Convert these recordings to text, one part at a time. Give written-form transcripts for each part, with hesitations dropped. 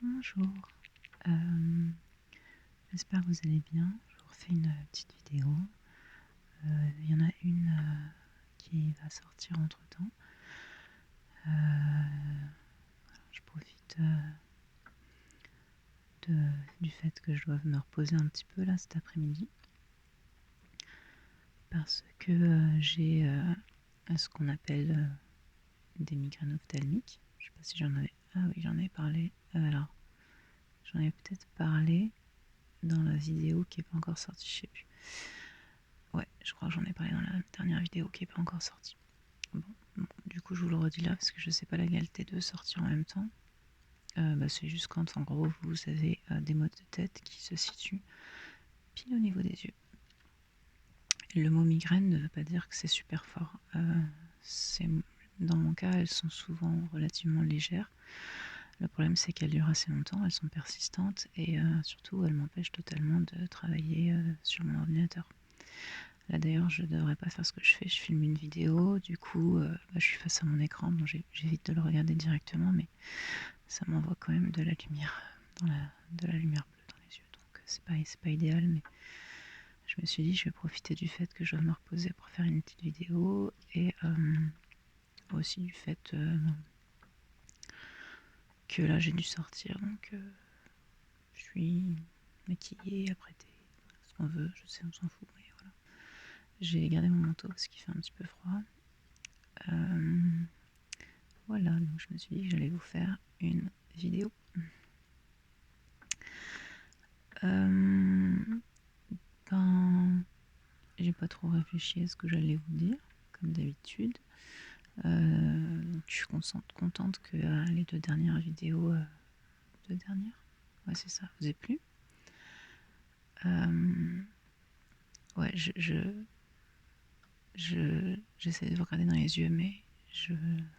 Bonjour, euh, j'espère que vous allez bien. Je vous refais une petite vidéo. Il y en a une qui va sortir entre temps. Je profite du fait que je dois me reposer un petit peu là cet après-midi parce que j'ai ce qu'on appelle des migraines ophtalmiques. Je sais pas si j'en avais. Ah oui, j'en ai parlé. Alors, j'en ai peut-être parlé dans la vidéo qui n'est pas encore sortie, je sais plus. Ouais, je crois que j'en ai parlé dans la dernière vidéo qui n'est pas encore sortie. Bon, du coup, je vous le redis là parce que je sais pas laquelle des deux sortir en même temps. C'est juste quand, en gros, vous avez des maux de tête qui se situent pile au niveau des yeux. Le mot migraine ne veut pas dire que c'est super fort. Dans mon cas, elles sont souvent relativement légères. Le problème, c'est qu'elles durent assez longtemps, elles sont persistantes et surtout, elles m'empêchent totalement de travailler sur mon ordinateur. Là d'ailleurs, je devrais pas faire ce que je fais, je filme une vidéo, du coup, je suis face à mon écran, bon, j'évite de le regarder directement, mais ça m'envoie quand même de la lumière, de la lumière bleue dans les yeux, donc c'est pas idéal, mais je me suis dit, je vais profiter du fait que je dois me reposer pour faire une petite vidéo, et aussi du fait que là j'ai dû sortir, donc je suis maquillée, apprêtée, ce qu'on veut, je sais, on s'en fout, mais voilà. J'ai gardé mon manteau parce qu'il fait un petit peu froid. Voilà, donc je me suis dit que j'allais vous faire une vidéo. J'ai pas trop réfléchi à ce que j'allais vous dire, comme d'habitude. Donc je suis contente que les deux dernières vidéos, deux dernières, ouais c'est ça, vous aient plu. Ouais, j'essaie de vous regarder dans les yeux, mais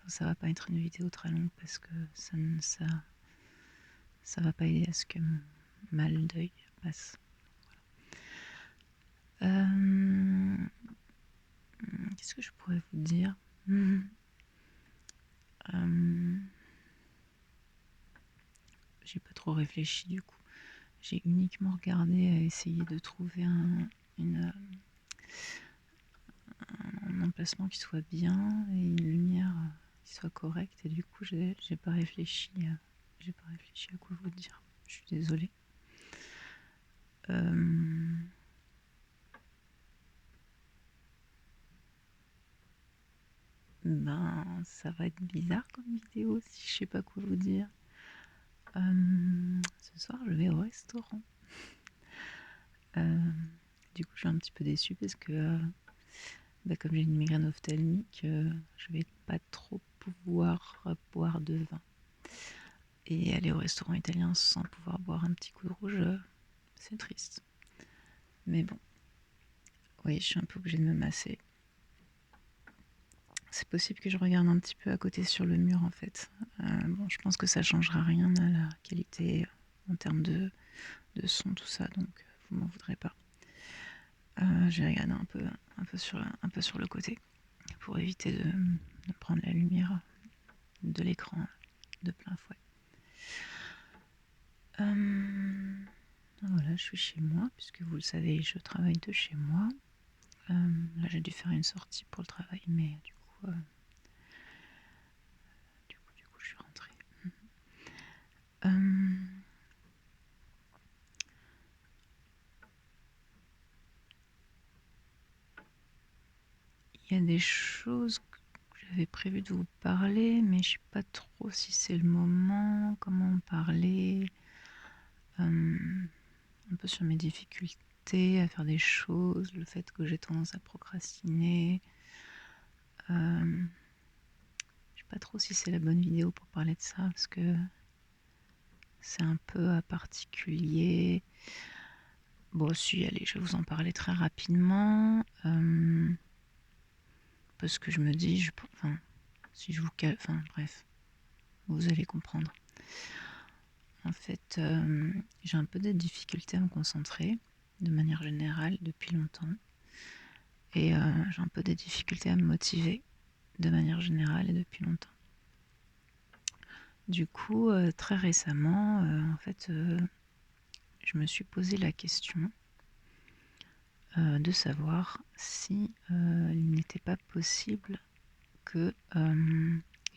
ça va pas être une vidéo très longue parce que ça va pas aider à ce que mon mal d'œil passe. Qu'est-ce que je pourrais vous dire? J'ai pas trop réfléchi du coup. J'ai uniquement regardé à essayer de trouver un emplacement qui soit bien et une lumière qui soit correcte, et du coup j'ai pas réfléchi à quoi vous dire. Je suis désolée. Ça va être bizarre comme vidéo si je sais pas quoi vous dire. Ce soir je vais au restaurant. Du coup je suis un petit peu déçue parce que comme j'ai une migraine ophtalmique, je vais pas trop pouvoir boire de vin. Et aller au restaurant italien sans pouvoir boire un petit coup de rouge, c'est triste. Mais bon, oui, je suis un peu obligée de me masser. C'est possible que je regarde un petit peu à côté sur le mur en fait. Bon, je pense que ça changera rien à la qualité en termes de son, tout ça, donc vous m'en voudrez pas. Je vais regarder un peu sur le côté pour éviter de prendre la lumière de l'écran de plein fouet. Voilà, je suis chez moi, puisque vous le savez, je travaille de chez moi. Là, j'ai dû faire une sortie pour le travail, mais du coup, je suis rentrée. Il y a des choses que j'avais prévu de vous parler, mais je sais pas trop si c'est le moment, comment en parler. Un peu sur mes difficultés à faire des choses, le fait que j'ai tendance à procrastiner. Je sais pas trop si c'est la bonne vidéo pour parler de ça, parce que c'est un peu particulier. Bon, si, allez, je vais vous en parler très rapidement. Parce que je me dis, si je vous cale, bref, vous allez comprendre. En fait, j'ai un peu de difficulté à me concentrer, de manière générale, depuis longtemps. Et j'ai un peu de difficulté à me motiver, de manière générale et depuis longtemps. Du coup, très récemment, en fait, je me suis posé la question de savoir si il n'était pas possible que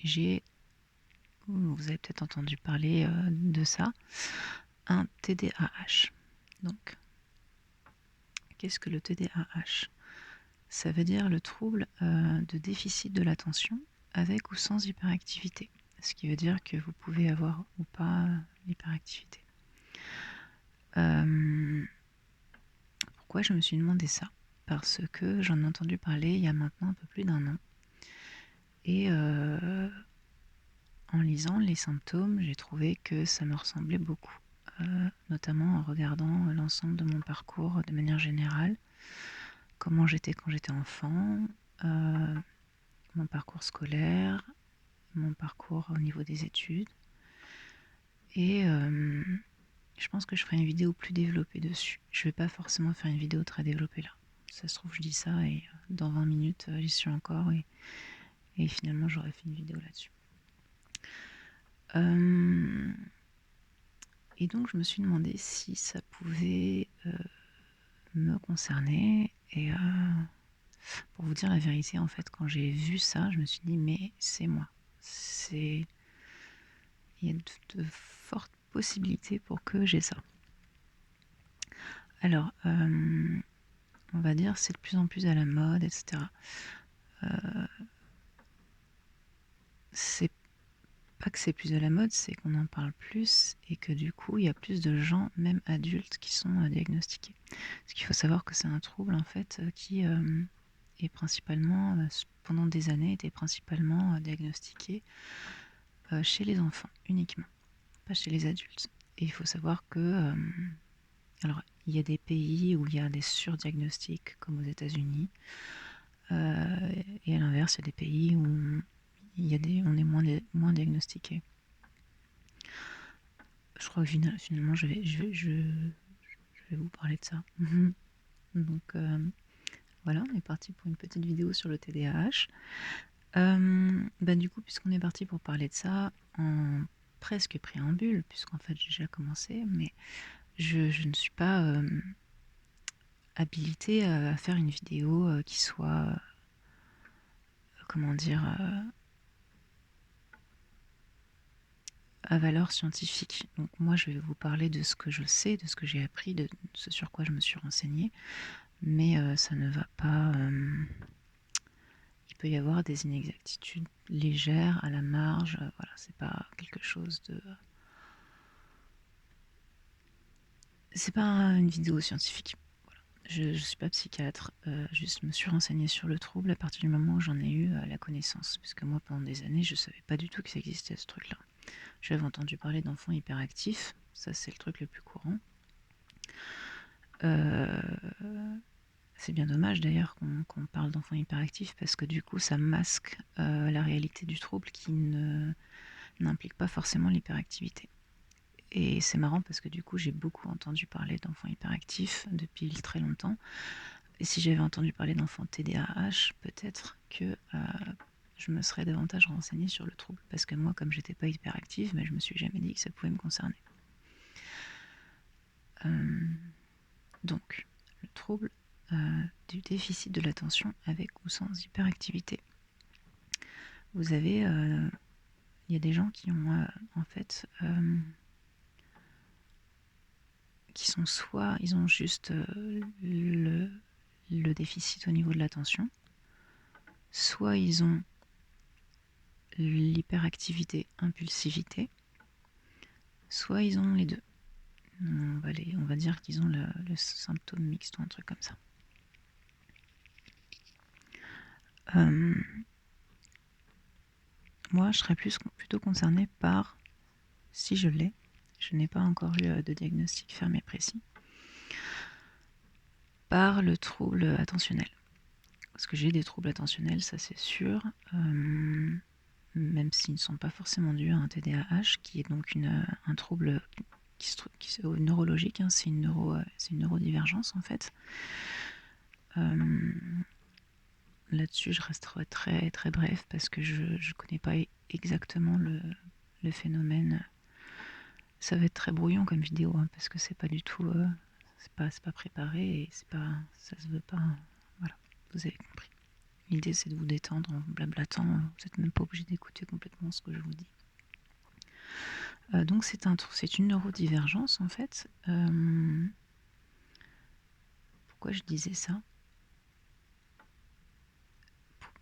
j'ai, vous avez peut-être entendu parler de ça, un TDAH. Donc, qu'est-ce que le TDAH? Ça veut dire le trouble de déficit de l'attention avec ou sans hyperactivité. Ce qui veut dire que vous pouvez avoir ou pas l'hyperactivité. Pourquoi je me suis demandé ça? Parce que j'en ai entendu parler il y a maintenant un peu plus d'1 an. Et en lisant les symptômes, j'ai trouvé que ça me ressemblait beaucoup. Notamment en regardant l'ensemble de mon parcours de manière générale, comment j'étais quand j'étais enfant, mon parcours scolaire, mon parcours au niveau des études. Et je pense que je ferai une vidéo plus développée dessus. Je vais pas forcément faire une vidéo très développée là. Ça se trouve, je dis ça et dans 20 minutes, j'y suis encore et finalement, j'aurais fait une vidéo là-dessus. Et donc, je me suis demandé si ça pouvait me concerner. Et pour vous dire la vérité, en fait, quand j'ai vu ça, je me suis dit, mais c'est moi. Il y a de fortes possibilités pour que j'ai ça. Alors, on va dire, c'est de plus en plus à la mode, etc. C'est pas que c'est plus à la mode, c'est qu'on en parle plus et que du coup, il y a plus de gens, même adultes, qui sont diagnostiqués. Parce qu'il faut savoir que c'est un trouble, en fait, qui est principalement, pendant des années, était principalement diagnostiqué chez les enfants, uniquement, pas chez les adultes. Et il faut savoir que, alors, il y a des pays où il y a des surdiagnostics, comme aux États-Unis, et à l'inverse, il y a des pays où on est moins diagnostiqué. Je crois que finalement, je vais vous parler de ça. Donc, voilà, on est parti pour une petite vidéo sur le TDAH. Du coup, puisqu'on est parti pour parler de ça, en presque préambule, puisqu'en fait j'ai déjà commencé, mais je ne suis pas habilitée à faire une vidéo qui soit, comment dire, à valeur scientifique. Donc moi, je vais vous parler de ce que je sais, de ce que j'ai appris, de ce sur quoi je me suis renseignée, mais ça ne va pas... il peut y avoir des inexactitudes légères à la marge, voilà, c'est pas quelque chose de... C'est pas une vidéo scientifique. Voilà. Je suis pas psychiatre, juste me suis renseignée sur le trouble à partir du moment où j'en ai eu la connaissance. Puisque moi, pendant des années, je savais pas du tout que ça existait ce truc-là. J'avais entendu parler d'enfants hyperactifs, ça c'est le truc le plus courant. C'est bien dommage d'ailleurs qu'on parle d'enfants hyperactifs parce que du coup ça masque la réalité du trouble qui n'implique pas forcément l'hyperactivité. Et c'est marrant parce que du coup j'ai beaucoup entendu parler d'enfants hyperactifs depuis très longtemps. Et si j'avais entendu parler d'enfants TDAH, peut-être que je me serais davantage renseignée sur le trouble. Parce que moi, comme j'étais pas hyperactive, je me suis jamais dit que ça pouvait me concerner. Donc, le trouble du déficit de l'attention avec ou sans hyperactivité. Vous avez, il y a des gens qui ont en fait, qui sont soit ils ont juste le déficit au niveau de l'attention, soit ils ont l'hyperactivité, impulsivité, soit ils ont les deux. On va dire qu'ils ont le symptôme mixte ou un truc comme ça. Moi, je serais plutôt concernée par, si je l'ai, je n'ai pas encore eu de diagnostic ferme et précis, par le trouble attentionnel. Parce que j'ai des troubles attentionnels, ça c'est sûr, même s'ils ne sont pas forcément dus à un TDAH, qui est donc un trouble qui est neurologique, hein, c'est une neurodivergence en fait. Là-dessus, je resterai très très bref parce que je ne connais pas exactement le phénomène. Ça va être très brouillon comme vidéo, hein, parce que c'est pas du tout, c'est pas préparé et ça se veut pas. Voilà, vous avez compris. L'idée c'est de vous détendre en blablatant. Vous n'êtes même pas obligé d'écouter complètement ce que je vous dis. Donc c'est une neurodivergence en fait. Pourquoi je disais ça?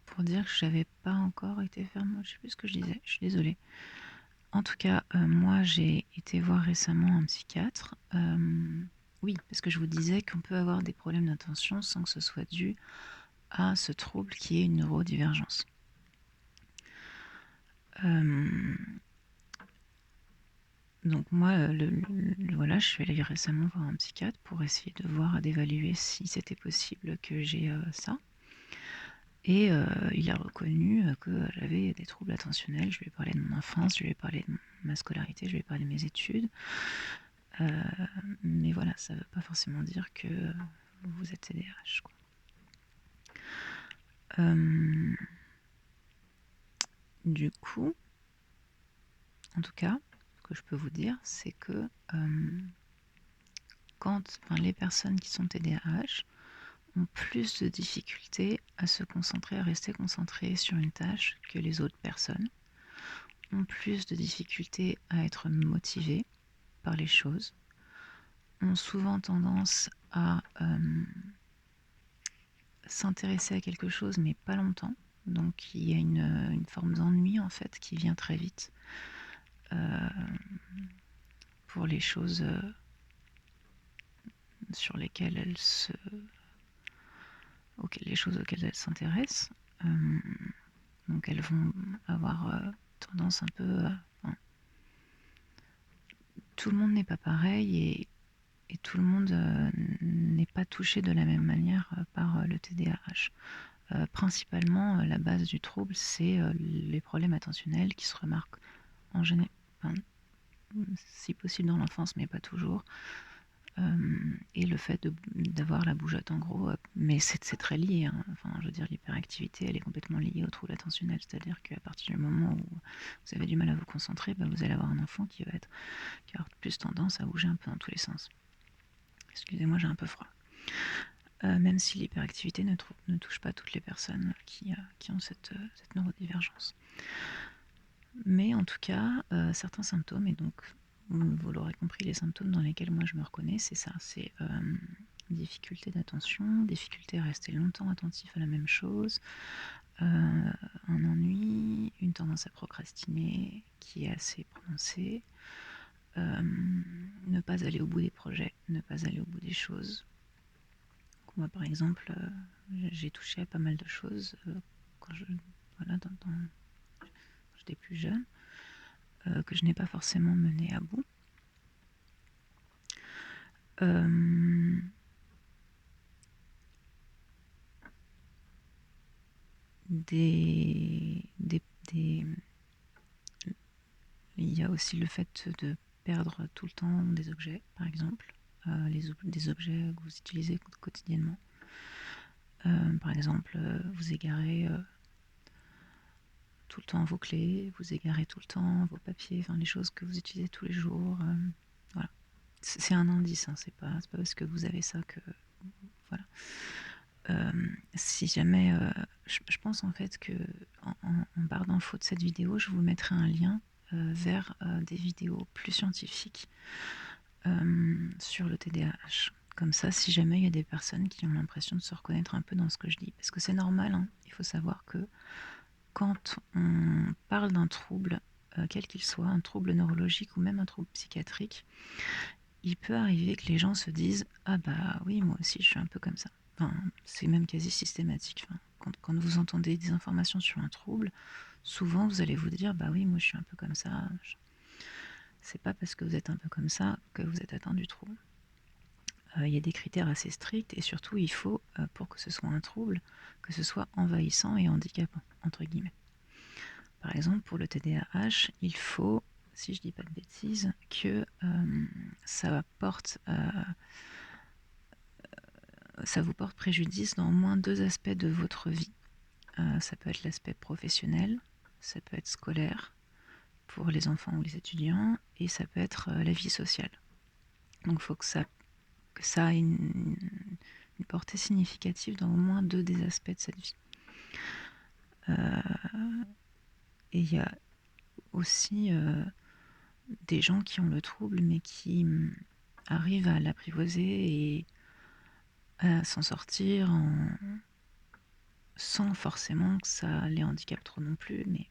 Pour dire que j'avais pas encore été ferme. Je sais plus ce que je disais. Je suis désolée. En tout cas, moi j'ai été voir récemment un psychiatre. Oui, parce que je vous disais qu'on peut avoir des problèmes d'attention sans que ce soit dû à ce trouble qui est une neurodivergence. Donc moi, voilà, je suis allée récemment voir un psychiatre pour essayer de voir, d'évaluer si c'était possible que j'ai ça. Et il a reconnu que j'avais des troubles attentionnels. Je lui ai parlé de mon enfance, je lui ai parlé de ma scolarité, je lui ai parlé de mes études. Mais voilà, ça ne veut pas forcément dire que vous êtes TDAH, quoi. Du coup, en tout cas, ce que je peux vous dire, c'est que les personnes qui sont TDAH ont plus de difficultés à se concentrer, à rester concentrées sur une tâche que les autres personnes, ont plus de difficultés à être motivées par les choses, ont souvent tendance à s'intéresser à quelque chose mais pas longtemps. Donc il y a une forme d'ennui en fait qui vient très vite pour les choses sur lesquelles les choses auxquelles elles s'intéressent. Donc elles vont avoir tendance un peu tout le monde n'est pas pareil et tout le monde n'est pas touché de la même manière par le TDAH. Principalement, la base du trouble, c'est les problèmes attentionnels qui se remarquent en général, si possible dans l'enfance, mais pas toujours. Et le fait d'avoir la bougeotte en gros, mais c'est très lié, hein. Enfin, je veux dire, l'hyperactivité, elle est complètement liée au trouble attentionnel, c'est-à-dire qu'à partir du moment où vous avez du mal à vous concentrer, vous allez avoir un enfant qui va avoir plus tendance à bouger un peu dans tous les sens. Excusez-moi, j'ai un peu froid. Même si l'hyperactivité ne touche pas toutes les personnes qui ont cette neurodivergence. Mais en tout cas, certains symptômes, et donc vous l'aurez compris, les symptômes dans lesquels moi je me reconnais, c'est ça, c'est difficulté d'attention, difficulté à rester longtemps attentif à la même chose, un ennui, une tendance à procrastiner qui est assez prononcée, ne pas aller au bout des projets, ne pas aller au bout des choses. Donc moi par exemple, j'ai touché à pas mal de choses quand j'étais plus jeune, que je n'ai pas forcément mené à bout. Il y a aussi le fait de perdre tout le temps des objets, par exemple, des objets que vous utilisez quotidiennement. Par exemple, vous égarez tout le temps vos clés, vous égarez tout le temps vos papiers, les choses que vous utilisez tous les jours. Voilà. C'est un indice, hein, c'est pas parce que vous avez ça que... Voilà. Si jamais... je pense en fait que en barre d'infos de cette vidéo, je vous mettrai un lien vers des vidéos plus scientifiques sur le TDAH. Comme ça, si jamais il y a des personnes qui ont l'impression de se reconnaître un peu dans ce que je dis, parce que c'est normal, hein, il faut savoir que quand on parle d'un trouble, quel qu'il soit, un trouble neurologique ou même un trouble psychiatrique, il peut arriver que les gens se disent « Ah bah oui, moi aussi je suis un peu comme ça ». Enfin, c'est même quasi systématique. Quand vous entendez des informations sur un trouble, souvent vous allez vous dire « Bah oui, moi je suis un peu comme ça ». C'est pas parce que vous êtes un peu comme ça que vous êtes atteint du trouble. Il y a des critères assez stricts et surtout il faut, pour que ce soit un trouble, que ce soit envahissant et handicapant, entre guillemets. Par exemple, pour le TDAH, il faut, si je dis pas de bêtises, que ça vous porte préjudice dans au moins 2 aspects de votre vie. Ça peut être l'aspect professionnel, ça peut être scolaire, pour les enfants ou les étudiants, et ça peut être la vie sociale. Donc il faut que ça ait une portée significative dans au moins 2 des aspects de cette vie. Et il y a aussi des gens qui ont le trouble, mais qui arrivent à l'apprivoiser et à s'en sortir sans forcément que ça les handicape trop non plus. Mais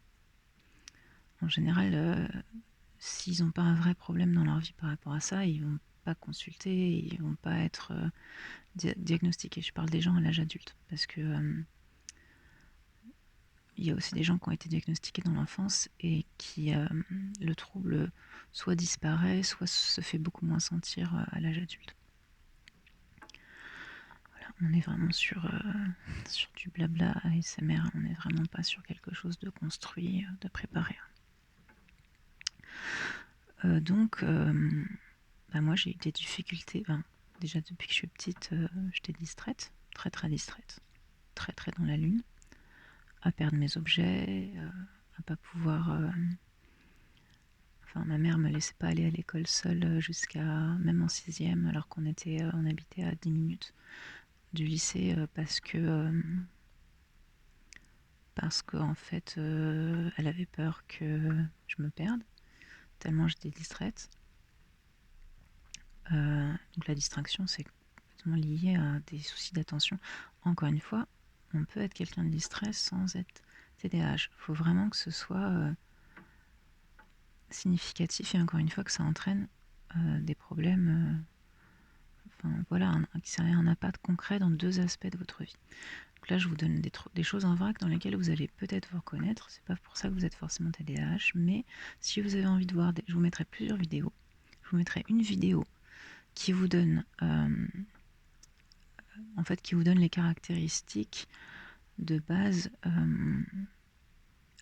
en général, s'ils n'ont pas un vrai problème dans leur vie par rapport à ça, ils vont pas consulter, ils vont pas être diagnostiqués. Je parle des gens à l'âge adulte, parce que il y a aussi des gens qui ont été diagnostiqués dans l'enfance et qui le trouble soit disparaît, soit se fait beaucoup moins sentir à l'âge adulte. Voilà, on est vraiment sur du blabla ASMR, on n'est vraiment pas sur quelque chose de construit, de préparé. Donc, moi j'ai eu des difficultés. Déjà depuis que je suis petite, j'étais distraite, très très distraite, très très dans la lune, à perdre mes objets, à pas pouvoir. Ma mère me laissait pas aller à l'école seule jusqu'à même en 6e, alors qu'on habitait à 10 minutes du lycée, parce qu'en fait, elle avait peur que je me perde, tellement j'étais distraite. Donc la distraction, c'est complètement lié à des soucis d'attention. Encore une fois, on peut être quelqu'un de distrait sans être TDAH. Il faut vraiment que ce soit significatif, et encore une fois que ça entraîne des problèmes, que ça ait un impact concret dans 2 aspects de votre vie. Donc là, je vous donne des choses en vrac dans lesquelles vous allez peut-être vous reconnaître. C'est pas pour ça que vous êtes forcément TDAH, mais si vous avez envie de voir, je vous mettrai plusieurs vidéos. Je vous mettrai une vidéo qui vous donne les caractéristiques de base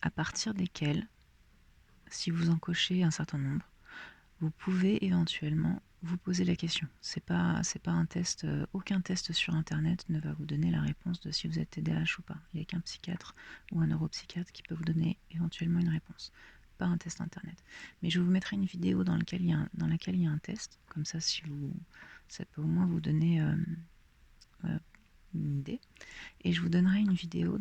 à partir desquelles, si vous en cochez un certain nombre, vous pouvez éventuellement vous poser la question. C'est pas un test, aucun test sur internet ne va vous donner la réponse de si vous êtes TDAH ou pas. Il n'y a qu'un psychiatre ou un neuropsychiatre qui peut vous donner éventuellement une réponse, pas un test internet. Mais je vous mettrai une vidéo dans laquelle il y a un test, comme ça ça peut au moins vous donner une idée. Et je vous donnerai une vidéo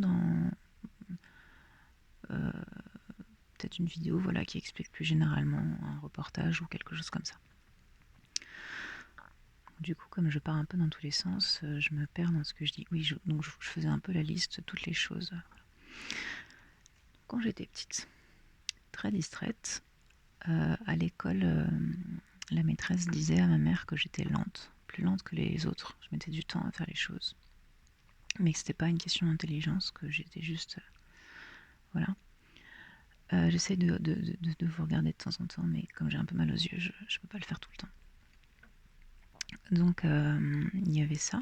peut-être une vidéo qui explique plus généralement un reportage ou quelque chose comme ça. Du coup, comme je pars un peu dans tous les sens, je me perds dans ce que je dis. Oui, donc je faisais un peu la liste de toutes les choses. Quand j'étais petite, très distraite, à l'école, la maîtresse disait à ma mère que j'étais lente, plus lente que les autres. Je mettais du temps à faire les choses. Mais que c'était pas une question d'intelligence, que j'étais juste... voilà. J'essaie de vous regarder de temps en temps, mais comme j'ai un peu mal aux yeux, je peux pas le faire tout le temps. Donc, il y avait ça.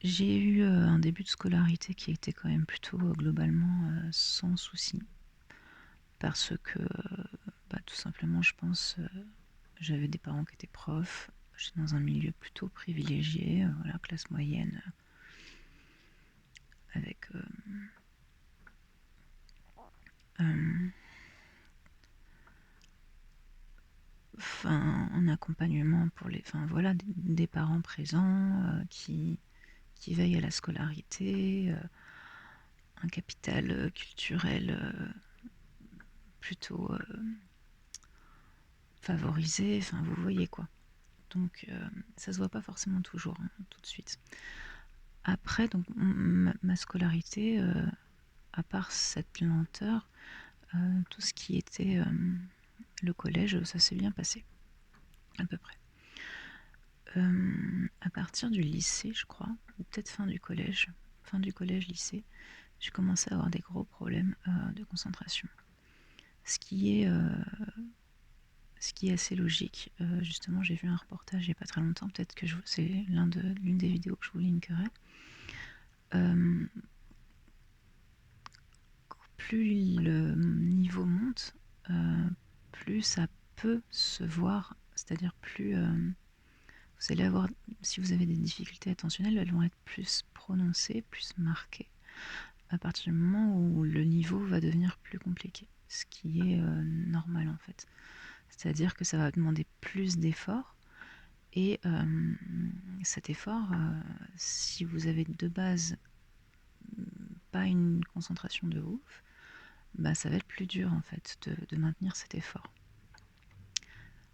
J'ai eu un début de scolarité qui était quand même plutôt globalement sans souci. Parce que, tout simplement, je pense, j'avais des parents qui étaient profs, j'étais dans un milieu plutôt privilégié, classe moyenne, avec un accompagnement pour des parents présents qui veillent à la scolarité, un capital culturel plutôt favorisé, vous voyez quoi. Donc ça se voit pas forcément toujours, tout de suite. Après, donc ma scolarité, à part cette lenteur, tout ce qui était le collège, ça s'est bien passé, à peu près. À partir du lycée, je crois, ou peut-être fin du collège, lycée, j'ai commencé à avoir des gros problèmes de concentration. Ce qui est assez logique. Justement, j'ai vu un reportage il n'y a pas très longtemps, peut-être que c'est l'une des vidéos que je vous linkerai. Plus le niveau monte, plus ça peut se voir, c'est-à-dire plus vous allez avoir, si vous avez des difficultés attentionnelles, elles vont être plus prononcées, plus marquées, à partir du moment où le niveau va devenir plus compliqué. ce qui est normal en fait. C'est-à-dire que ça va demander plus d'efforts et cet effort, si vous avez de base pas une concentration de ouf, bah, ça va être plus dur en fait de maintenir cet effort.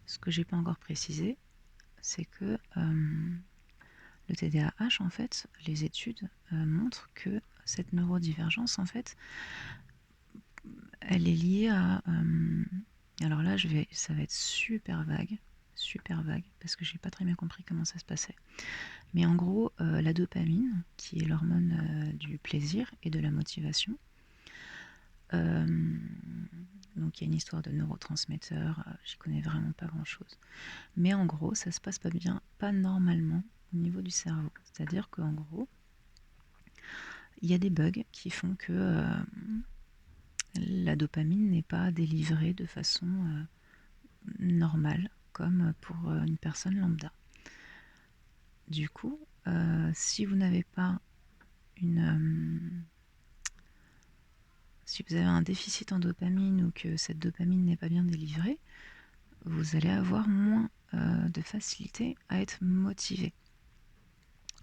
Ce que j'ai pas encore précisé, c'est que le TDAH, en fait, les études montrent que cette neurodivergence, en fait, elle est liée à... alors là, ça va être super vague, parce que j'ai pas très bien compris comment ça se passait. Mais en gros, la dopamine, qui est l'hormone du plaisir et de la motivation, donc il y a une histoire de neurotransmetteurs, j'y connais vraiment pas grand-chose. Mais en gros, ça se passe pas bien, pas normalement au niveau du cerveau. C'est-à-dire qu'en gros, il y a des bugs qui font que la dopamine n'est pas délivrée de façon normale, comme pour une personne lambda. Du coup, si vous n'avez pas si vous avez un déficit en dopamine ou que cette dopamine n'est pas bien délivrée, vous allez avoir moins de facilité à être motivé.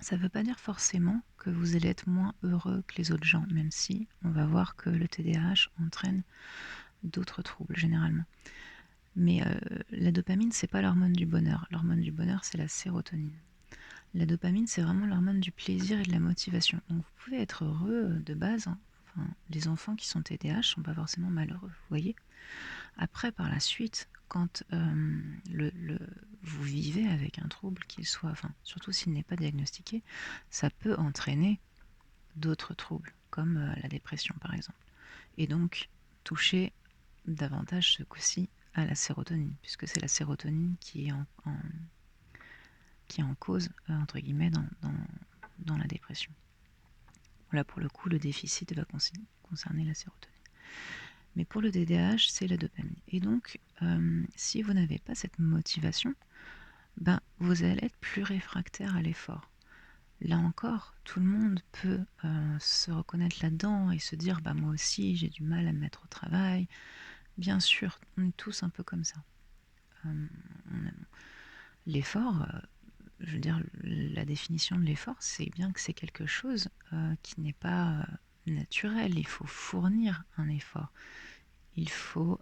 Ça ne veut pas dire forcément que vous allez être moins heureux que les autres gens, même si on va voir que le TDAH entraîne d'autres troubles généralement. Mais la dopamine, c'est pas l'hormone du bonheur. L'hormone du bonheur, c'est la sérotonine. La dopamine, c'est vraiment l'hormone du plaisir et de la motivation. Donc vous pouvez être heureux de base. Hein. Enfin, les enfants qui sont TDAH sont pas forcément malheureux, vous voyez. Après, par la suite, quand vous vivez avec un trouble, qu'il soit, enfin, surtout s'il n'est pas diagnostiqué, ça peut entraîner d'autres troubles, comme la dépression par exemple. Et donc, toucher davantage ce coup-ci à la sérotonine, puisque c'est la sérotonine qui est en cause, entre guillemets, dans la dépression. Là, pour le coup, le déficit va concerner la sérotonine. Mais pour le TDAH, c'est la dopamine. Et donc, si vous n'avez pas cette motivation, ben, vous allez être plus réfractaire à l'effort. Là encore, tout le monde peut se reconnaître là-dedans et se dire bah, moi aussi, j'ai du mal à me mettre au travail. Bien sûr, on est tous un peu comme ça. L'effort, je veux dire, la définition de l'effort, c'est bien que c'est quelque chose qui n'est pas naturel. Il faut fournir un effort. Il faut...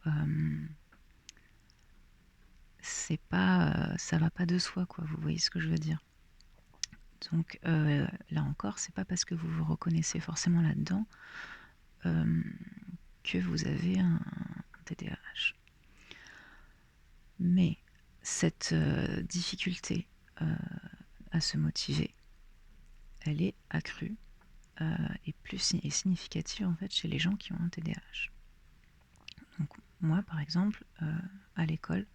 c'est pas... ça va pas de soi, quoi. Vous voyez ce que je veux dire? Donc là encore, c'est pas parce que vous vous reconnaissez forcément là-dedans que vous avez un TDAH. Mais cette difficulté à se motiver, elle est accrue et significative en fait chez les gens qui ont un TDAH. Donc moi par exemple, à l'école,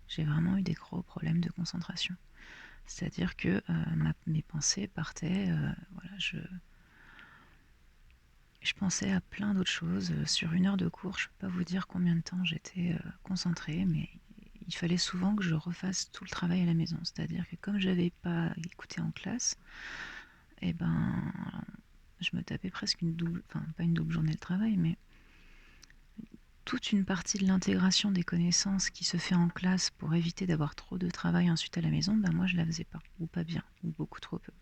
j'ai vraiment eu des gros problèmes de concentration. C'est-à-dire que mes pensées partaient, voilà, je pensais à plein d'autres choses. Sur une heure de cours, je ne peux pas vous dire combien de temps j'étais concentrée, mais il fallait souvent que je refasse tout le travail à la maison. C'est-à-dire que comme je n'avais pas écouté en classe, eh ben, je me tapais presque une double, enfin pas une double journée de travail, mais toute une partie de l'intégration des connaissances qui se fait en classe pour éviter d'avoir trop de travail ensuite à la maison, ben moi je la faisais pas, ou pas bien, ou beaucoup trop peu.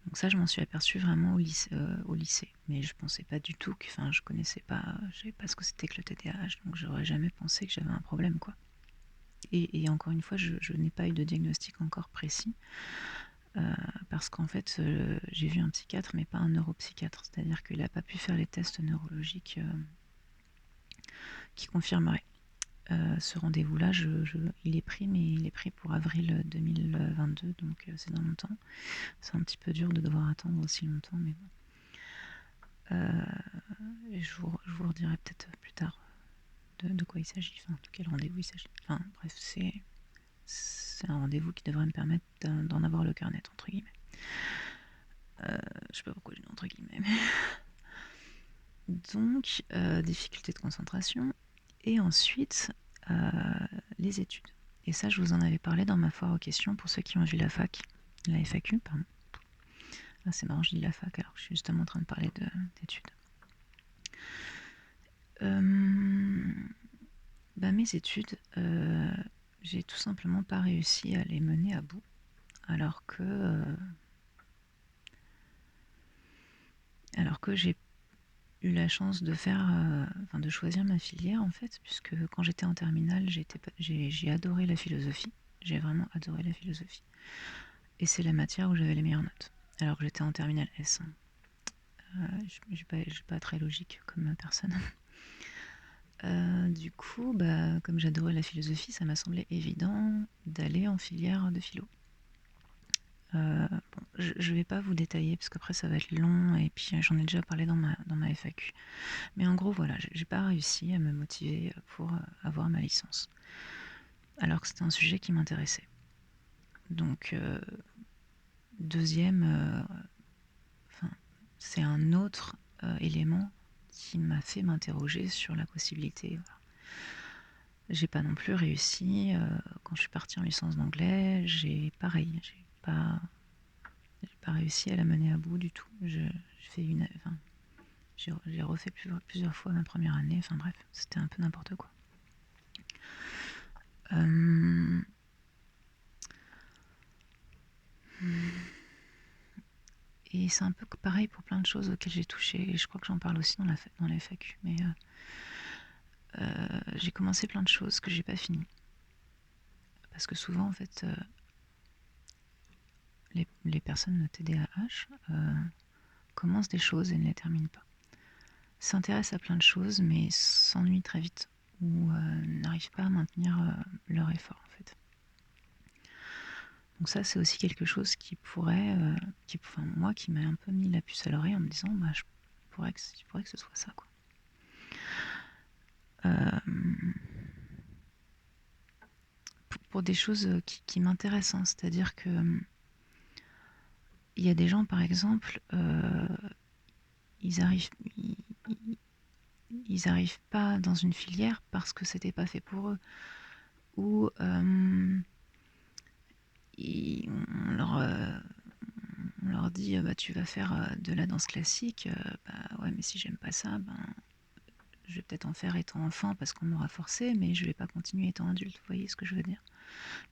Donc ça, je m'en suis aperçue vraiment au lycée. Mais je pensais pas du tout que, enfin, je savais pas ce que c'était que le TDAH, donc j'aurais jamais pensé que j'avais un problème, quoi. Et encore une fois, je n'ai pas eu de diagnostic encore précis, parce qu'en fait, j'ai vu un psychiatre, mais pas un neuropsychiatre. C'est-à-dire qu'il n'a pas pu faire les tests neurologiques qui confirmeraient. Ce rendez-vous-là, il est pris, mais il est pris pour avril 2022, donc c'est dans longtemps. C'est un petit peu dur de devoir attendre aussi longtemps, mais bon. Je vous redirai peut-être plus tard de quoi il s'agit, enfin de quel rendez-vous il s'agit. Enfin bref, c'est un rendez-vous qui devrait me permettre d'en avoir le cœur net, entre guillemets. Je sais pas pourquoi je dis entre guillemets, mais... Donc, difficulté de concentration, et ensuite les études. Et ça, je vous en avais parlé dans ma foire aux questions pour ceux qui ont vu la FAQ, pardon. Ah, c'est marrant, je dis la fac alors que je suis justement en train de parler d'études. Mes études, j'ai tout simplement pas réussi à les mener à bout, alors que j'ai eu la chance de de choisir ma filière en fait, puisque quand j'étais en terminale, j'ai adoré la philosophie. J'ai vraiment adoré la philosophie. Et c'est la matière où j'avais les meilleures notes. Alors que j'étais en terminale S. Je suis pas très logique comme personne. Du coup, comme j'adorais la philosophie, ça m'a semblé évident d'aller en filière de philo. Je vais pas vous détailler parce qu'après ça va être long et puis j'en ai déjà parlé dans ma FAQ. Mais en gros, voilà, j'ai pas réussi à me motiver pour avoir ma licence. Alors que c'était un sujet qui m'intéressait. Donc, deuxième, c'est un autre élément qui m'a fait m'interroger sur la possibilité. Voilà. J'ai pas non plus réussi. Quand je suis partie en licence d'anglais, j'ai pas réussi à la mener à bout du tout. J'ai refait plusieurs fois ma première année. Enfin bref, c'était un peu n'importe quoi. Et c'est un peu pareil pour plein de choses auxquelles j'ai touché. Et je crois que j'en parle aussi dans la FAQ. Mais j'ai commencé plein de choses que j'ai pas fini. Parce que souvent, en fait, les personnes TDAH commencent des choses et ne les terminent pas. S'intéressent à plein de choses, mais s'ennuient très vite ou n'arrivent pas à maintenir leur effort, en fait. Donc ça, c'est aussi quelque chose qui pourrait, moi, qui m'a un peu mis la puce à l'oreille en me disant, je pourrais que ce soit ça, quoi. Pour des choses qui m'intéressent, hein, c'est-à-dire que il y a des gens, par exemple, ils arrivent pas dans une filière parce que c'était pas fait pour eux, ou on leur dit tu vas faire de la danse classique, ouais, mais si j'aime pas ça, je vais peut-être en faire étant enfant parce qu'on m'aura forcé, mais je vais pas continuer étant adulte, vous voyez ce que je veux dire.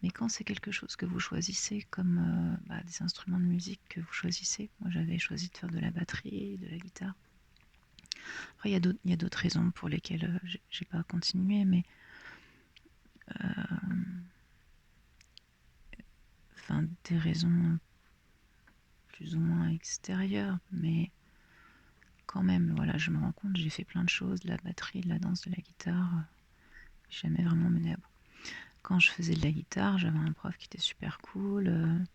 Mais quand c'est quelque chose que vous choisissez comme des instruments de musique que vous choisissez, moi j'avais choisi de faire de la batterie et de la guitare. Après il y a d'autres raisons pour lesquelles j'ai pas continué, mais des raisons plus ou moins extérieures, mais quand même, voilà, je me rends compte, j'ai fait plein de choses, de la batterie, de la danse, de la guitare, jamais vraiment mené à bout. Quand je faisais de la guitare, j'avais un prof qui était super cool,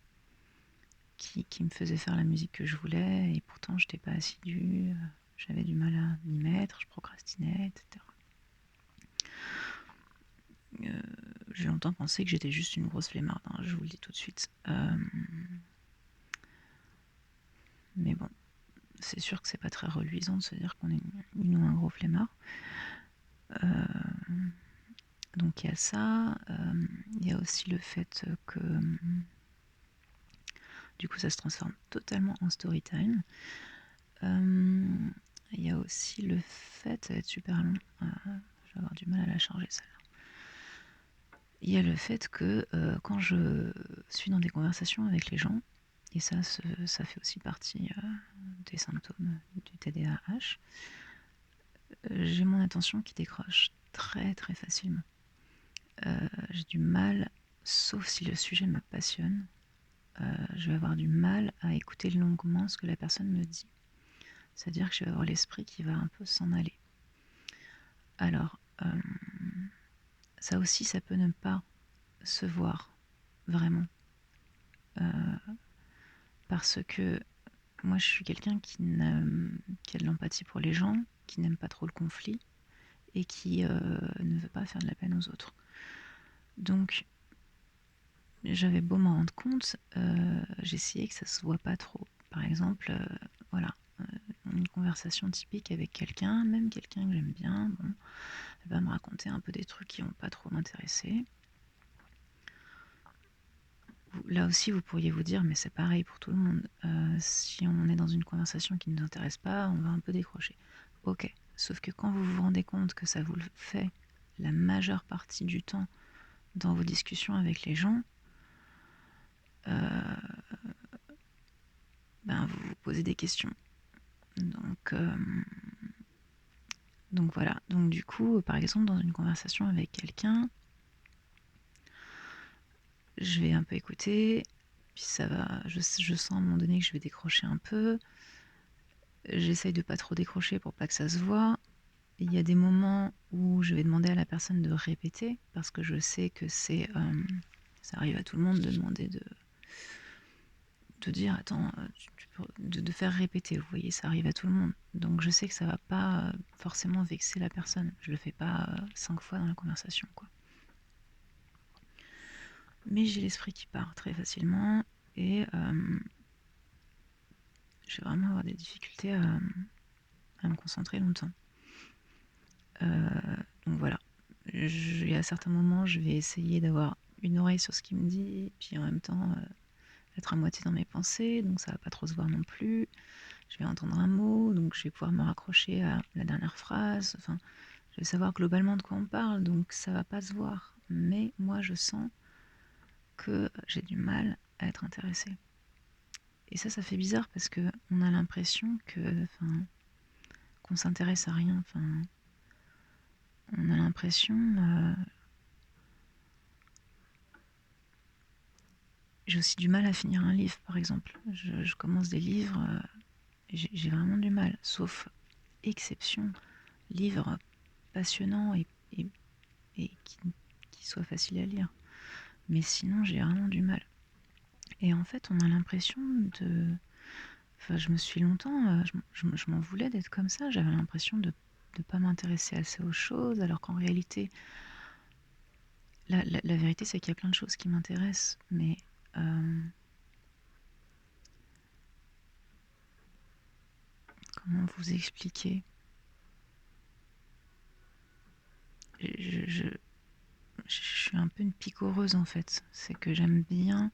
qui me faisait faire la musique que je voulais, et pourtant je n'étais pas assidue, j'avais du mal à m'y mettre, je procrastinais, etc. J'ai longtemps pensé que j'étais juste une grosse flemmarde, hein, je vous le dis tout de suite. Mais bon, c'est sûr que c'est pas très reluisant de se dire qu'on est une ou un gros flemmard. Donc il y a ça, il y a aussi le fait que du coup ça se transforme totalement en story time. Il y a aussi le fait, ça va être super long, je vais avoir du mal à la charger celle-là. Il y a le fait que quand je suis dans des conversations avec les gens, et ça fait aussi partie des symptômes du TDAH, j'ai mon attention qui décroche très très facilement. J'ai du mal, sauf si le sujet me passionne, je vais avoir du mal à écouter longuement ce que la personne me dit. C'est-à-dire que je vais avoir l'esprit qui va un peu s'en aller. Alors, ça aussi, ça peut ne pas se voir vraiment. Parce que moi, je suis quelqu'un qui a de l'empathie pour les gens, qui n'aime pas trop le conflit et qui ne veut pas faire de la peine aux autres. Donc, j'avais beau m'en rendre compte, j'essayais que ça se voit pas trop. Par exemple, une conversation typique avec quelqu'un, même quelqu'un que j'aime bien, elle va me raconter un peu des trucs qui vont pas trop m'intéresser. là aussi, vous pourriez vous dire, mais c'est pareil pour tout le monde. Si on est dans une conversation qui ne nous intéresse pas, on va un peu décrocher. Ok, sauf que quand vous vous rendez compte que ça vous le fait la majeure partie du temps dans vos discussions avec les gens, ben vous vous posez des questions. Donc voilà. Donc du coup, par exemple, dans une conversation avec quelqu'un, je vais un peu écouter, puis ça va, je sens à un moment donné que je vais décrocher un peu. J'essaye de pas trop décrocher pour pas que ça se voit. Il y a des moments où je vais demander à la personne de répéter, parce que je sais que c'est... ça arrive à tout le monde de demander de dire, attends, de faire répéter, vous voyez, ça arrive à tout le monde. Donc je sais que ça va pas forcément vexer la personne. Je le fais pas 5 fois dans la conversation, quoi. Mais j'ai l'esprit qui part très facilement et je vais vraiment avoir des difficultés à me concentrer longtemps. Donc voilà. À certains moments, je vais essayer d'avoir une oreille sur ce qu'il me dit, puis en même temps être à moitié dans mes pensées, donc ça va pas trop se voir non plus. Je vais entendre un mot, donc je vais pouvoir me raccrocher à la dernière phrase. Enfin, je vais savoir globalement de quoi on parle, donc ça va pas se voir. Mais moi, je sens que j'ai du mal à être intéressée. Et ça fait bizarre parce que on a l'impression qu'on s'intéresse à rien. Enfin, on a l'impression. J'ai aussi du mal à finir un livre, par exemple. Je commence des livres, j'ai vraiment du mal. Sauf exception, livre passionnant et qui soit facile à lire. Mais sinon, j'ai vraiment du mal. Et en fait, on a l'impression de... Enfin, je me suis longtemps... je m'en voulais d'être comme ça. J'avais l'impression de ne pas m'intéresser assez aux choses, alors qu'en réalité, la vérité, c'est qu'il y a plein de choses qui m'intéressent, mais... comment vous expliquer? Je suis un peu une picoreuse en fait. C'est que j'aime bien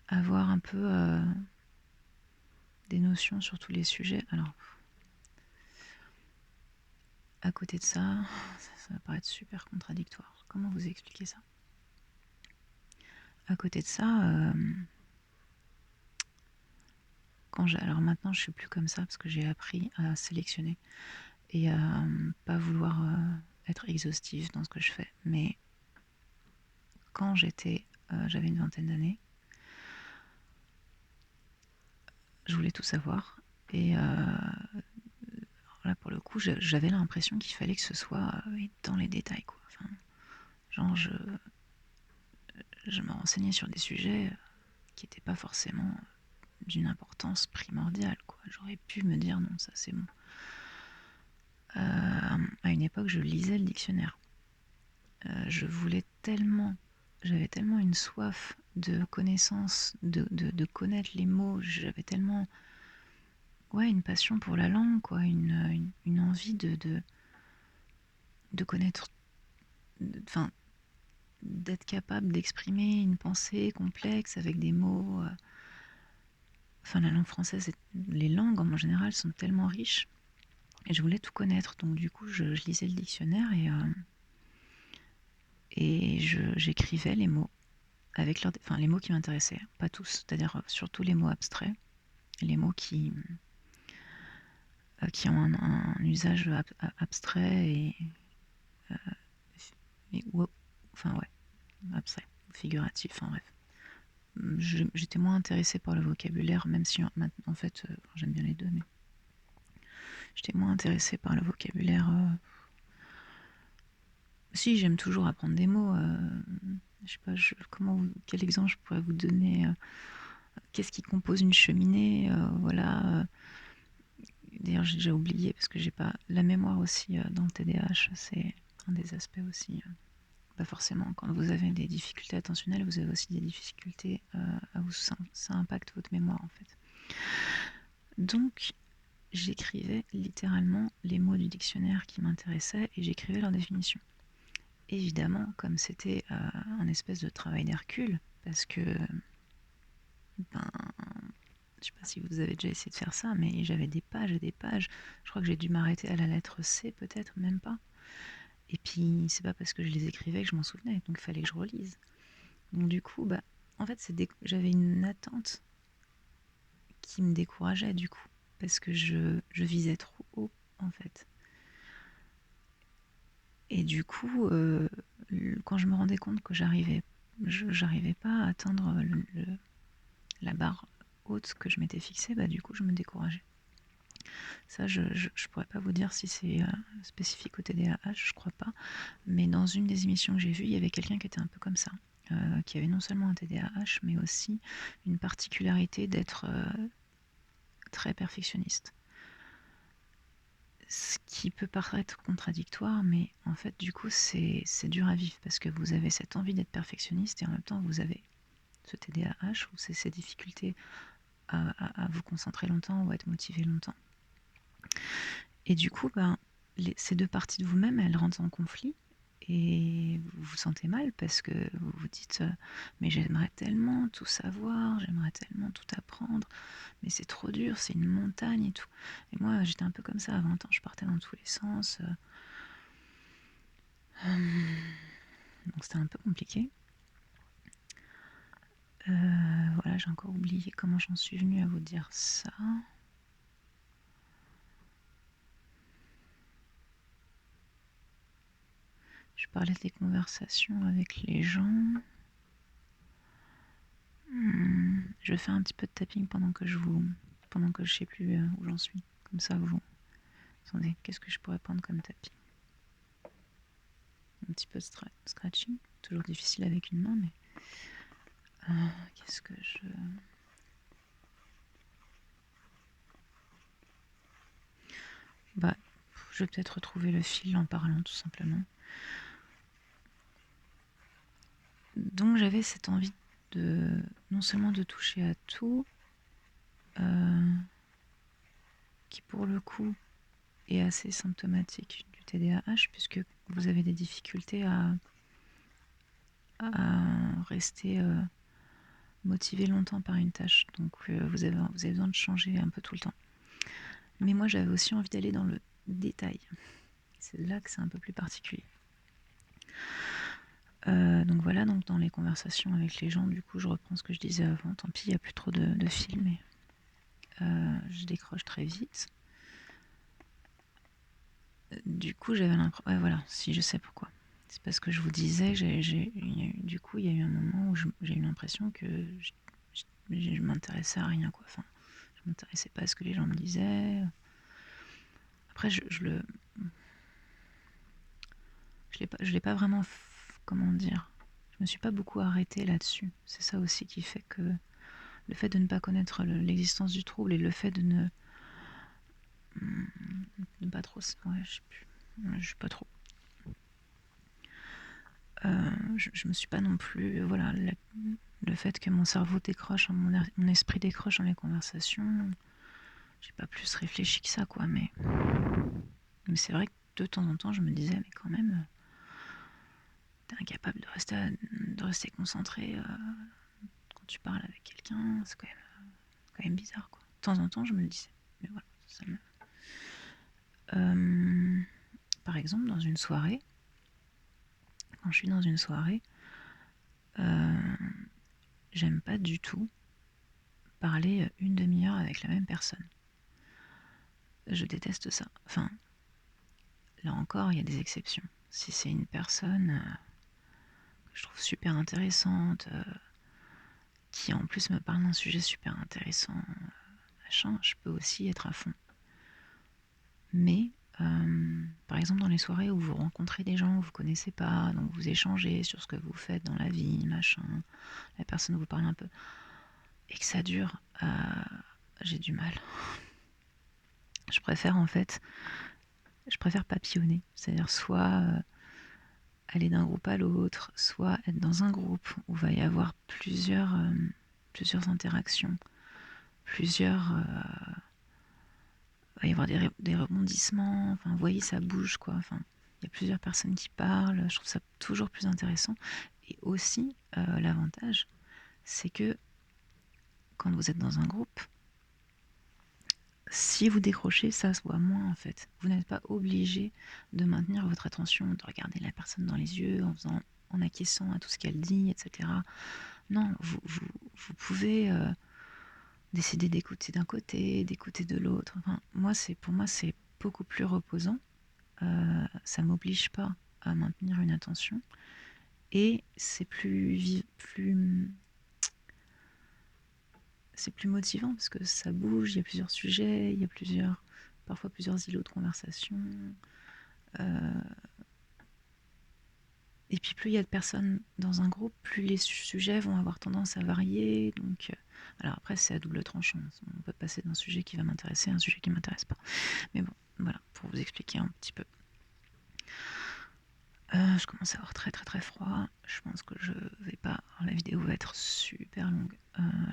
avoir un peu des notions sur tous les sujets. Alors, à côté de ça, ça va paraître super contradictoire. Comment vous expliquer ça? À côté de ça, alors maintenant je suis plus comme ça parce que j'ai appris à sélectionner et à pas vouloir être exhaustive dans ce que je fais. Mais quand j'avais une vingtaine d'années, je voulais tout savoir et là pour le coup j'avais l'impression qu'il fallait que ce soit dans les détails, quoi. Enfin, genre je me renseignais sur des sujets qui n'étaient pas forcément d'une importance primordiale, quoi. J'aurais pu me dire non, ça c'est bon. À une époque, je lisais le dictionnaire. Je voulais tellement, j'avais tellement une soif de connaissance, de connaître les mots, j'avais tellement, ouais, une passion pour la langue, quoi, une envie de connaître, enfin, d'être capable d'exprimer une pensée complexe avec des mots. Enfin, la langue française, les langues en général sont tellement riches. Et je voulais tout connaître. Donc, du coup, je lisais le dictionnaire et j'écrivais les mots avec les mots qui m'intéressaient. Pas tous, c'est-à-dire surtout les mots abstraits, les mots qui ont un usage abstrait enfin, ouais, abstrait, figuratif, enfin bref. J'étais moins intéressée par le vocabulaire, même si en fait, j'aime bien les deux, mais j'étais moins intéressée par le vocabulaire. Si, j'aime toujours apprendre des mots. Je sais pas, quel exemple je pourrais vous donner? Qu'est-ce qui compose une cheminée? Voilà. D'ailleurs, j'ai déjà oublié parce que j'ai pas la mémoire aussi dans le TDAH. C'est un des aspects aussi. Pas forcément. Quand vous avez des difficultés attentionnelles, vous avez aussi des difficultés ça impacte votre mémoire en fait. Donc, j'écrivais littéralement les mots du dictionnaire qui m'intéressaient et j'écrivais leur définition. Évidemment, comme c'était un espèce de travail d'Hercule, parce que, ben, je sais pas si vous avez déjà essayé de faire ça, mais j'avais des pages et des pages. Je crois que j'ai dû m'arrêter à la lettre C, peut-être, même pas. Et puis, c'est pas parce que je les écrivais que je m'en souvenais, donc il fallait que je relise. Donc du coup, en fait, j'avais une attente qui me décourageait, du coup, parce que je visais trop haut, en fait. Et du coup, quand je me rendais compte que j'arrivais pas à atteindre la barre haute que je m'étais fixée, du coup, je me décourageais. Ça, je pourrais pas vous dire si c'est spécifique au TDAH, je crois pas. Mais dans une des émissions que j'ai vues, il y avait quelqu'un qui était un peu comme ça, qui avait non seulement un TDAH, mais aussi une particularité d'être très perfectionniste. Ce qui peut paraître contradictoire, mais en fait, du coup, c'est dur à vivre parce que vous avez cette envie d'être perfectionniste et en même temps, vous avez ce TDAH ou ces difficultés à vous concentrer longtemps ou à être motivé longtemps. Et du coup, ces deux parties de vous-même, elles rentrent en conflit et vous vous sentez mal parce que vous vous dites mais j'aimerais tellement tout savoir, j'aimerais tellement tout apprendre, mais c'est trop dur, c'est une montagne et tout. Et moi, j'étais un peu comme ça à 20 ans, je partais dans tous les sens. Donc c'était un peu compliqué. Voilà, j'ai encore oublié comment j'en suis venue à vous dire ça. Je parlais des conversations avec les gens. Je fais un petit peu de tapping pendant que je sais plus où j'en suis. Comme ça, vous. Attendez, qu'est-ce que je pourrais prendre comme tapping? Un petit peu de scratching. Toujours difficile avec une main, mais. Qu'est-ce que je. Je vais peut-être retrouver le fil en parlant, tout simplement. Donc, j'avais cette envie non seulement de toucher à tout, qui pour le coup est assez symptomatique du TDAH, puisque vous avez des difficultés à rester motivé longtemps par une tâche. Donc vous avez besoin de changer un peu tout le temps. Mais moi, j'avais aussi envie d'aller dans le détail. C'est là que c'est un peu plus particulier. Donc voilà, donc dans les conversations avec les gens, du coup, je reprends ce que je disais avant. Tant pis, il n'y a plus trop de films, mais je décroche très vite. Du coup, j'avais l'impression... Ouais, voilà, si je sais pourquoi. C'est parce que je vous disais, du coup, il y a eu un moment où j'ai eu l'impression que je m'intéressais à rien, quoi. Enfin, je m'intéressais pas à ce que les gens me disaient. Après, je l'ai pas vraiment, comment dire, je me suis pas beaucoup arrêtée là-dessus. C'est ça aussi qui fait que le fait de ne pas connaître l'existence du trouble et le fait de ne pas trop, ouais, je sais plus, je suis pas trop. Je me suis pas non plus, voilà, le fait que mon cerveau décroche, mon esprit décroche dans les conversations, j'ai pas plus réfléchi que ça, quoi. Mais c'est vrai que de temps en temps, je me disais, mais quand même, t'es incapable de rester concentré quand tu parles avec quelqu'un, c'est quand même bizarre, quoi. De temps en temps, je me le disais. Mais voilà, ça me... par exemple, dans une soirée, quand je suis dans une soirée, j'aime pas du tout parler une demi-heure avec la même personne. Je déteste ça. Enfin, là encore, il y a des exceptions. Si c'est une personne que je trouve super intéressante, qui en plus me parle d'un sujet super intéressant, machin, je peux aussi être à fond. Mais, par exemple, dans les soirées où vous rencontrez des gens que vous connaissez pas, donc vous échangez sur ce que vous faites dans la vie, machin, la personne vous parle un peu, et que ça dure, j'ai du mal. Je préfère papillonner, c'est-à-dire soit aller d'un groupe à l'autre, soit être dans un groupe où il va y avoir plusieurs interactions, va y avoir des rebondissements, enfin, vous voyez, ça bouge, quoi. Enfin, il y a plusieurs personnes qui parlent, je trouve ça toujours plus intéressant. Et aussi, l'avantage, c'est que quand vous êtes dans un groupe, si vous décrochez, ça se voit moins en fait. Vous n'êtes pas obligé de maintenir votre attention, de regarder la personne dans les yeux en acquiesçant à tout ce qu'elle dit, etc. Non, vous pouvez décider d'écouter d'un côté, d'écouter de l'autre. Enfin, pour moi, c'est beaucoup plus reposant. Ça m'oblige pas à maintenir une attention et c'est c'est plus motivant parce que ça bouge, il y a plusieurs sujets, il y a parfois plusieurs îlots de conversation. Et puis plus il y a de personnes dans un groupe, plus les sujets vont avoir tendance à varier. Donc, alors après, c'est à double tranchant. On peut passer d'un sujet qui va m'intéresser à un sujet qui ne m'intéresse pas. Mais bon, voilà, pour vous expliquer un petit peu. Je commence à avoir très très très froid. Je pense que je vais pas. Alors, la vidéo va être super longue.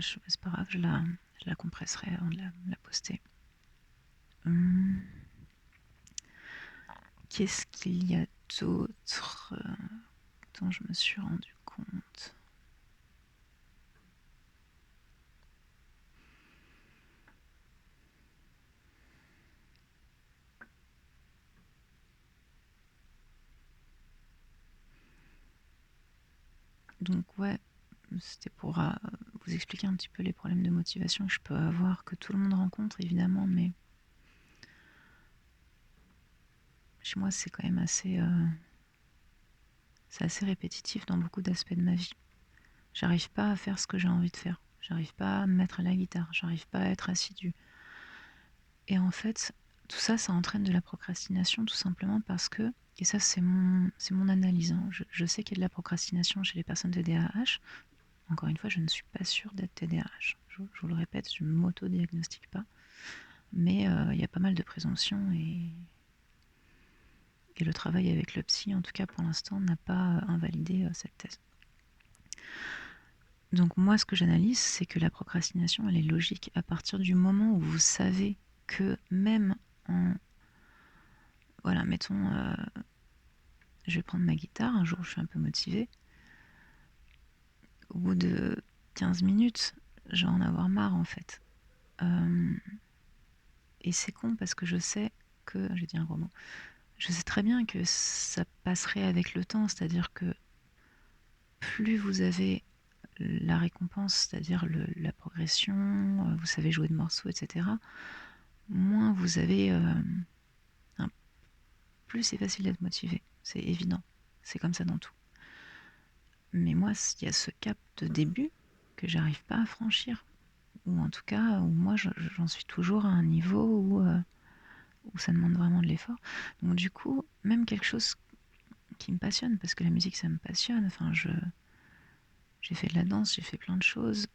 C'est pas grave, je la compresserai avant de la poster. Qu'est-ce qu'il y a d'autre dont je me suis rendu compte? Donc ouais, c'était pour vous expliquer un petit peu les problèmes de motivation que je peux avoir, que tout le monde rencontre évidemment, mais chez moi c'est quand même assez répétitif dans beaucoup d'aspects de ma vie. J'arrive pas à faire ce que j'ai envie de faire, j'arrive pas à me mettre à la guitare, j'arrive pas à être assidue. Et en fait, tout ça, ça entraîne de la procrastination tout simplement parce que, et ça c'est mon analyse, hein, je sais qu'il y a de la procrastination chez les personnes TDAH. Encore une fois, je ne suis pas sûre d'être TDAH. Je vous le répète, je ne m'auto-diagnostique pas. Mais il y a pas mal de présomptions et le travail avec le psy, en tout cas pour l'instant, n'a pas invalidé cette thèse. Donc moi, ce que j'analyse, c'est que la procrastination, elle est logique à partir du moment où vous savez que même en... Voilà, mettons, je vais prendre ma guitare, un jour je suis un peu motivée. Au bout de 15 minutes, je vais en avoir marre en fait. Et c'est con parce que je sais que, j'ai dit un gros mot, je sais très bien que ça passerait avec le temps, c'est-à-dire que plus vous avez la récompense, c'est-à-dire la progression, vous savez jouer de morceaux, etc., moins vous avez... plus c'est facile d'être motivé, c'est évident, c'est comme ça dans tout. Mais moi, il y a ce cap de début que j'arrive pas à franchir, ou en tout cas, où moi j'en suis toujours à un niveau où ça demande vraiment de l'effort. Donc du coup, même quelque chose qui me passionne, parce que la musique ça me passionne, enfin j'ai fait de la danse, j'ai fait plein de choses.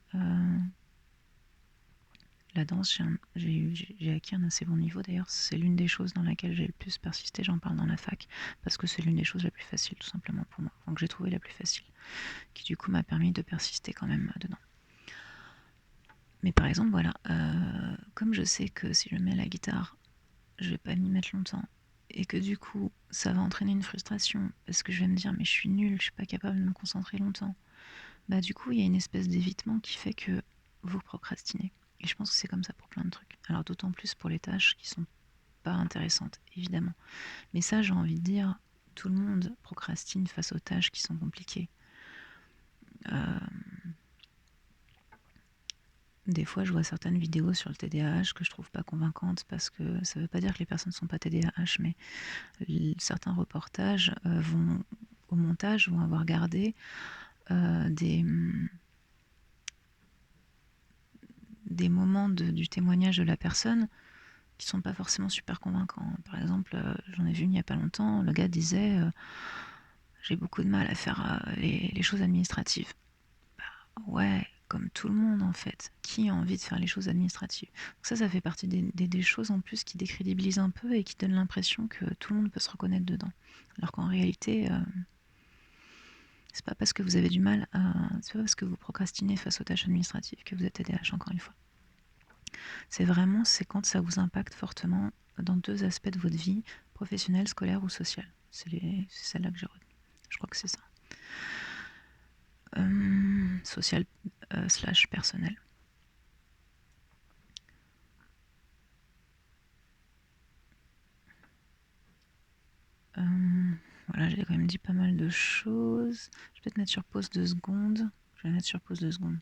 La danse, j'ai acquis un assez bon niveau d'ailleurs, c'est l'une des choses dans laquelle j'ai le plus persisté, j'en parle dans la fac, parce que c'est l'une des choses la plus faciles tout simplement pour moi, donc j'ai trouvé la plus facile, qui du coup m'a permis de persister quand même dedans. Mais par exemple, voilà, comme je sais que si je mets la guitare, je vais pas m'y mettre longtemps, et que du coup, ça va entraîner une frustration, parce que je vais me dire, mais je suis nulle, je suis pas capable de me concentrer longtemps, bah du coup, il y a une espèce d'évitement qui fait que vous procrastinez. Et je pense que c'est comme ça pour plein de trucs. Alors d'autant plus pour les tâches qui sont pas intéressantes, évidemment. Mais ça, j'ai envie de dire, tout le monde procrastine face aux tâches qui sont compliquées. Des fois, je vois certaines vidéos sur le TDAH que je trouve pas convaincantes parce que ça veut pas dire que les personnes ne sont pas TDAH, mais certains reportages au montage, vont avoir gardé des moments du témoignage de la personne qui sont pas forcément super convaincants. Par exemple, j'en ai vu il n'y a pas longtemps, le gars disait j'ai beaucoup de mal à faire les choses administratives. Bah, ouais, comme tout le monde en fait. Qui a envie de faire les choses administratives? Donc ça fait partie des choses en plus qui décrédibilisent un peu et qui donnent l'impression que tout le monde peut se reconnaître dedans. Alors qu'en réalité, c'est pas parce que vous avez du mal c'est pas parce que vous procrastinez face aux tâches administratives que vous êtes TDAH, encore une fois. C'est quand ça vous impacte fortement dans deux aspects de votre vie, professionnelle, scolaire ou sociale. C'est celle-là que j'ai retenue. Je crois que c'est ça. social slash personnel. Voilà, j'ai quand même dit pas mal de choses. Je vais peut-être mettre sur pause 2 secondes. Je vais mettre sur pause 2 secondes.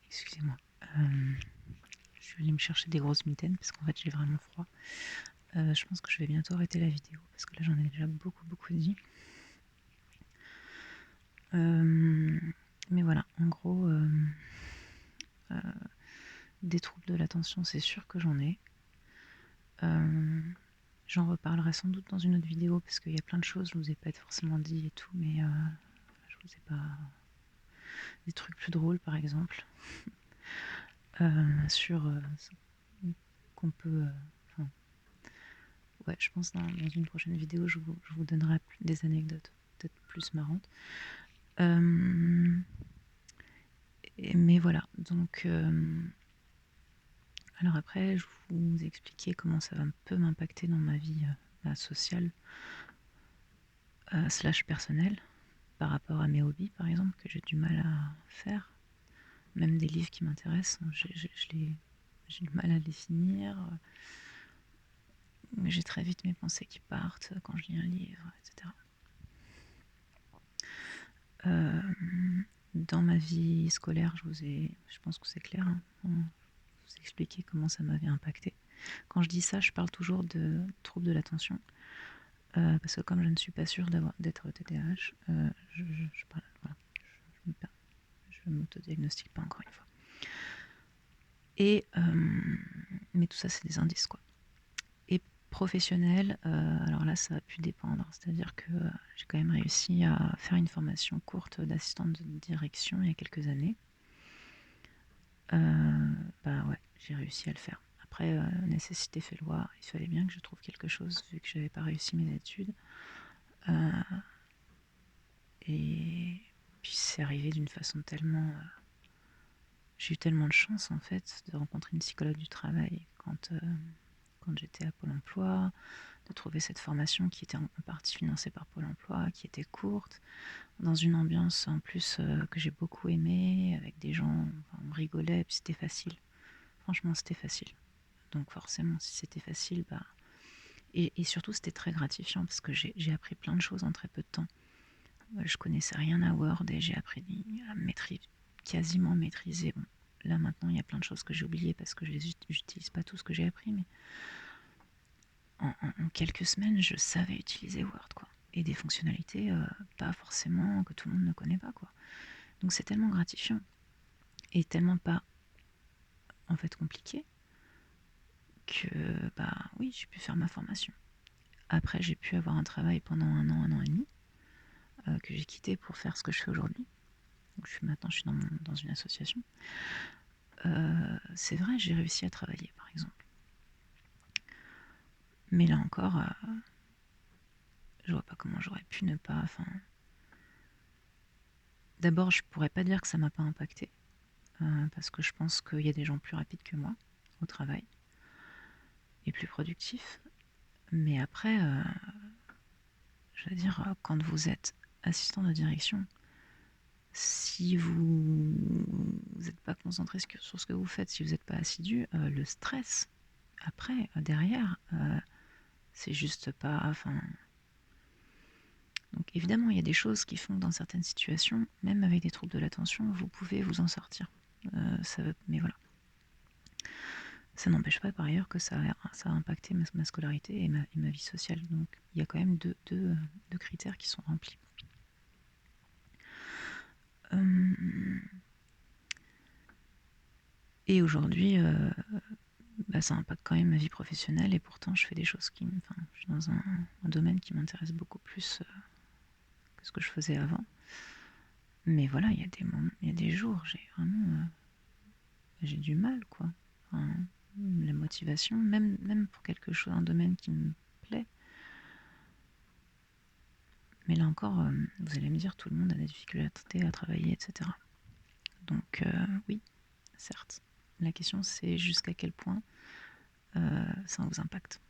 Excusez-moi. Je vais aller me chercher des grosses mitaines parce qu'en fait j'ai vraiment froid. Je pense que je vais bientôt arrêter la vidéo parce que là j'en ai déjà beaucoup dit. Mais voilà, en gros, des troubles de l'attention, c'est sûr que j'en ai. J'en reparlerai sans doute dans une autre vidéo parce qu'il y a plein de choses, je vous ai pas forcément dit et tout, mais je vous ai pas des trucs plus drôles par exemple sur qu'on peut. Ouais, je pense dans une prochaine vidéo, je vous donnerai des anecdotes peut-être plus marrantes. Mais voilà, donc alors après, je vous expliquer comment ça va peut m'impacter dans ma vie sociale slash personnelle par rapport à mes hobbies, par exemple, que j'ai du mal à faire. Même des livres qui m'intéressent, j'ai du mal à les finir. J'ai très vite mes pensées qui partent quand je lis un livre, etc. Dans ma vie scolaire, je pense que c'est clair, hein, je vous ai expliqué comment ça m'avait impacté. Quand je dis ça, je parle toujours de troubles de l'attention. Parce que comme je ne suis pas sûre d'être TDAH, je parle, voilà, je ne m'autodiagnostique pas encore une fois. Et, mais tout ça, c'est des indices, quoi. Et professionnel, alors là, ça a pu dépendre. C'est-à-dire que j'ai quand même réussi à faire une formation courte d'assistante de direction il y a quelques années. Bah ouais, j'ai réussi à le faire. Après, nécessité fait loi, il fallait bien que je trouve quelque chose vu que j'avais pas réussi mes études. Et puis c'est arrivé d'une façon tellement. J'ai eu tellement de chance en fait de rencontrer une psychologue du travail quand j'étais à Pôle emploi, de trouver cette formation qui était en partie financée par Pôle emploi, qui était courte, dans une ambiance en plus que j'ai beaucoup aimée, avec des gens, enfin, on rigolait, puis c'était facile. Franchement, c'était facile. Donc forcément, si c'était facile, bah. Et surtout, c'était très gratifiant parce que j'ai appris plein de choses en très peu de temps. Je connaissais rien à Word et j'ai appris à quasiment maîtriser. Bon, là maintenant, il y a plein de choses que j'ai oubliées parce que je n'utilise pas tout ce que j'ai appris, mais en quelques semaines, je savais utiliser Word, quoi. Et des fonctionnalités pas forcément que tout le monde ne connaît pas, quoi. Donc c'est tellement gratifiant et tellement pas en fait compliqué que bah oui, j'ai pu faire ma formation. Après, j'ai pu avoir un travail pendant un an et demi que j'ai quitté pour faire ce que je fais aujourd'hui. Donc, maintenant, je suis dans une association. C'est vrai, j'ai réussi à travailler, par exemple. Mais là encore, je vois pas comment j'aurais pu ne pas. Enfin, d'abord, je pourrais pas dire que ça m'a pas impacté, parce que je pense qu'il y a des gens plus rapides que moi au travail et plus productifs. Mais après, je veux dire, quand vous êtes assistant de direction, si vous n'êtes pas concentré sur ce que vous faites, si vous n'êtes pas assidu, le stress, après, derrière, c'est juste pas. Enfin. Donc évidemment, il y a des choses qui font que dans certaines situations, même avec des troubles de l'attention, vous pouvez vous en sortir. Mais voilà. Ça n'empêche pas par ailleurs que ça a impacté ma scolarité et ma vie sociale. Donc il y a quand même deux critères qui sont remplis. Et aujourd'hui, bah, ça impacte quand même ma vie professionnelle et pourtant je fais des choses je suis dans un domaine qui m'intéresse beaucoup plus que ce que je faisais avant. Mais voilà, il y a des moments, il y a des jours, j'ai du mal, quoi. Enfin, la motivation, même pour quelque chose, un domaine qui me plaît. Mais là encore, vous allez me dire, tout le monde a des difficultés à travailler, etc. Donc oui, certes. La question, c'est jusqu'à quel point ça vous impacte.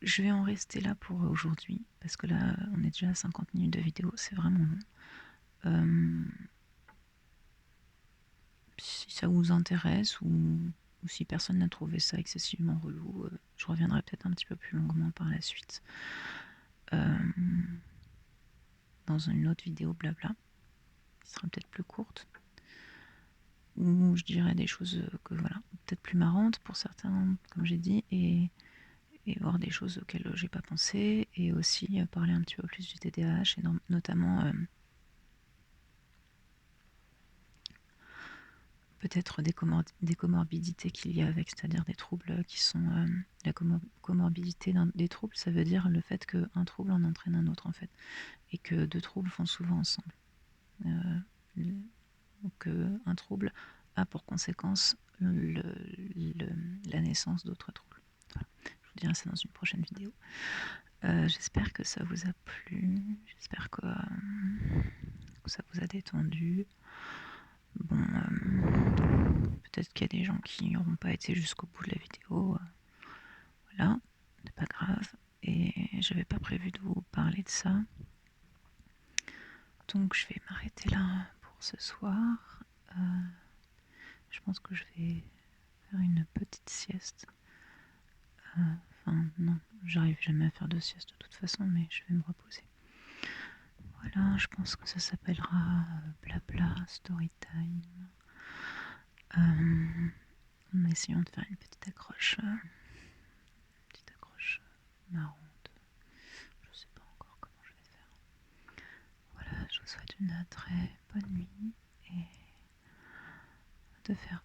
je vais en rester là pour aujourd'hui, parce que là, on est déjà à 50 minutes de vidéo, c'est vraiment long. Si ça vous intéresse ou si personne n'a trouvé ça excessivement relou, je reviendrai peut-être un petit peu plus longuement par la suite dans une autre vidéo blabla, qui sera peut-être plus courte, où je dirais des choses que voilà, peut-être plus marrantes pour certains, comme j'ai dit, et voir des choses auxquelles j'ai pas pensé, et aussi parler un petit peu plus du TDAH et notamment peut-être des comorbidités qu'il y a avec, c'est-à-dire des troubles qui sont la comorbidité des troubles, ça veut dire le fait qu'un trouble en entraîne un autre en fait, et que deux troubles vont souvent ensemble. Donc un trouble a pour conséquence la naissance d'autres troubles. Voilà. Je vous dirai ça dans une prochaine vidéo. J'espère que ça vous a plu, j'espère que ça vous a détendu. Bon, peut-être qu'il y a des gens qui n'auront pas été jusqu'au bout de la vidéo. Voilà, c'est pas grave. Et j'avais pas prévu de vous parler de ça. Donc je vais m'arrêter là pour ce soir. Je pense que je vais faire une petite sieste. Enfin, non, j'arrive jamais à faire de sieste de toute façon, mais je vais me reposer. Voilà, je pense que ça s'appellera Blabla Storytime. En essayant de faire une petite accroche marrante. Je sais pas encore comment je vais faire. Voilà, je vous souhaite une très bonne nuit et de faire